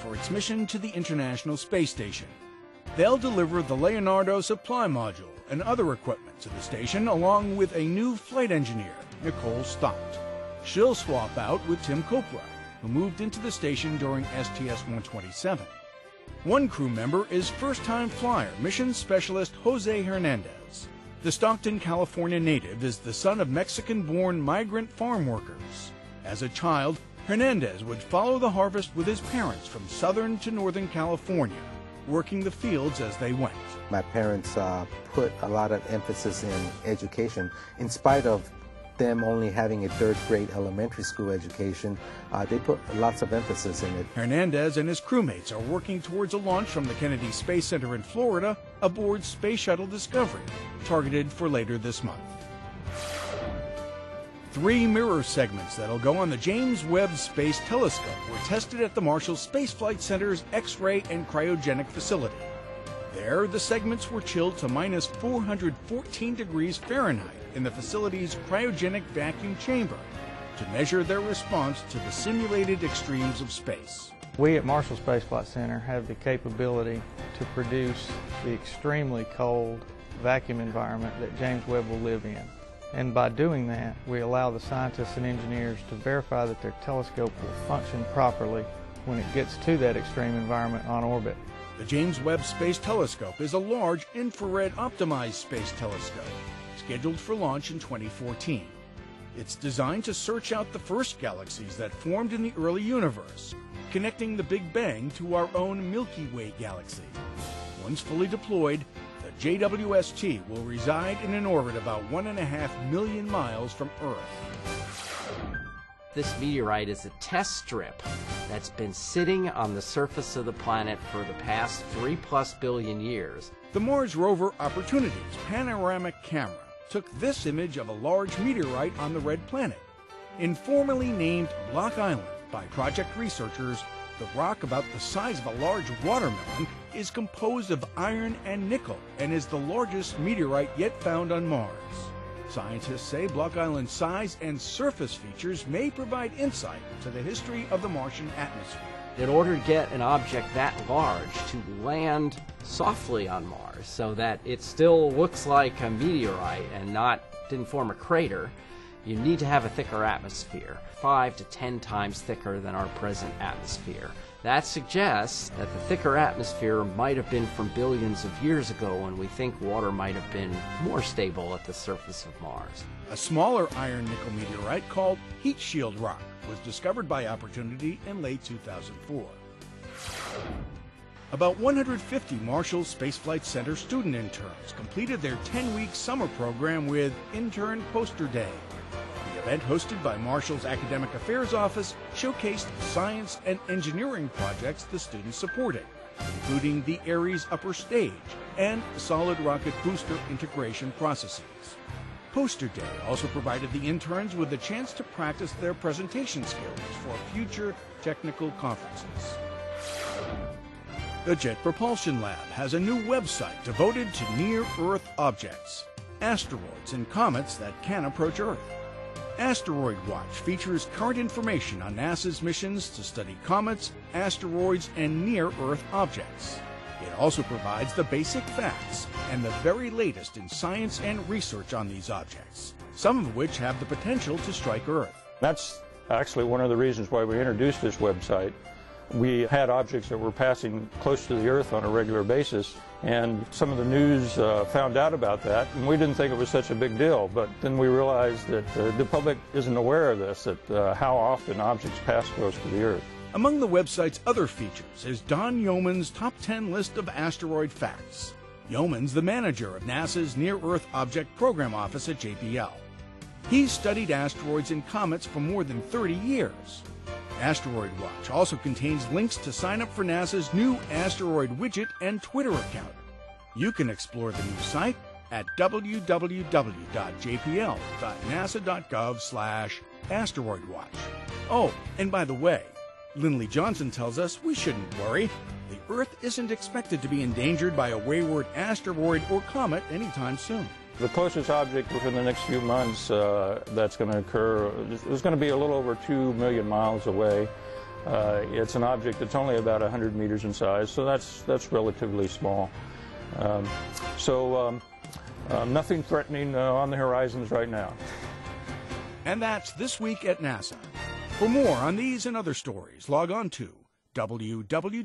for its mission to the International Space Station. They'll deliver the Leonardo supply module and other equipment to the station, along with a new flight engineer, Nicole Stott. She'll swap out with Tim Kopra, who moved into the station during STS-127. One crew member is first-time flyer mission specialist Jose Hernandez. The Stockton, California native is the son of Mexican-born migrant farm workers. As a child, Hernandez would follow the harvest with his parents from southern to northern California, working the fields as they went. My parents put a lot of emphasis in education. In spite of them only having a third-grade elementary school education, they put lots of emphasis in it. Hernandez and his crewmates are working towards a launch from the Kennedy Space Center in Florida aboard Space Shuttle Discovery, targeted for later this month. 3 mirror segments that'll go on the James Webb Space Telescope were tested at the Marshall Space Flight Center's X-ray and cryogenic facility. There, the segments were chilled to minus 414 degrees Fahrenheit in the facility's cryogenic vacuum chamber to measure their response to the simulated extremes of space. We at Marshall Space Flight Center have the capability to produce the extremely cold vacuum environment that James Webb will live in. And by doing that, we allow the scientists and engineers to verify that their telescope will function properly when it gets to that extreme environment on orbit. The James Webb Space Telescope is a large infrared optimized space telescope, scheduled for launch in 2014. It's designed to search out the first galaxies that formed in the early universe, connecting the Big Bang to our own Milky Way galaxy. Once fully deployed, the JWST will reside in an orbit about 1.5 million miles from Earth. This meteorite is a test strip that's been sitting on the surface of the planet for the past 3+ billion years. The Mars rover Opportunity's panoramic camera took this image of a large meteorite on the red planet. Informally named Block Island by project researchers, the rock about the size of a large watermelon is composed of iron and nickel and is the largest meteorite yet found on Mars. Scientists say Block Island's size and surface features may provide insight into the history of the Martian atmosphere. In order to get an object that large to land softly on Mars so that it still looks like a meteorite and didn't form a crater, you need to have a thicker atmosphere, 5 to 10 times thicker than our present atmosphere. That suggests that the thicker atmosphere might have been from billions of years ago when we think water might have been more stable at the surface of Mars. A smaller iron-nickel meteorite called Heat Shield Rock was discovered by Opportunity in late 2004. About 150 Marshall Space Flight Center student interns completed their 10-week summer program with Intern Poster Day. The event, hosted by Marshall's Academic Affairs Office, showcased science and engineering projects the students supported, including the Ares upper stage and solid rocket booster integration processes. Poster Day also provided the interns with the chance to practice their presentation skills for future technical conferences. The Jet Propulsion Lab has a new website devoted to near-Earth objects, asteroids and comets that can approach Earth. Asteroid Watch features current information on NASA's missions to study comets, asteroids, and near-Earth objects. It also provides the basic facts and the very latest in science and research on these objects, some of which have the potential to strike Earth. That's actually one of the reasons why we introduced this website. We had objects that were passing close to the Earth on a regular basis, and some of the news found out about that, and we didn't think it was such a big deal. But then we realized that the public isn't aware of this, that how often objects pass close to the Earth. Among the website's other features is Don Yeoman's Top 10 list of asteroid facts. Yeoman's the manager of NASA's Near-Earth Object Program Office at JPL. He's studied asteroids and comets for more than 30 years. Asteroid Watch also contains links to sign up for NASA's new asteroid widget and Twitter account. You can explore the new site at www.jpl.nasa.gov/asteroidwatch. Oh, and by the way, Lindley Johnson tells us we shouldn't worry. The Earth isn't expected to be endangered by a wayward asteroid or comet anytime soon. The closest object within the next few months that's going to occur is going to be a little over 2 million miles away. It's an object that's only about 100 meters in size, so that's relatively small. Nothing threatening on the horizons right now. And that's This Week at NASA. For more on these and other stories, log on to www.nasa.gov.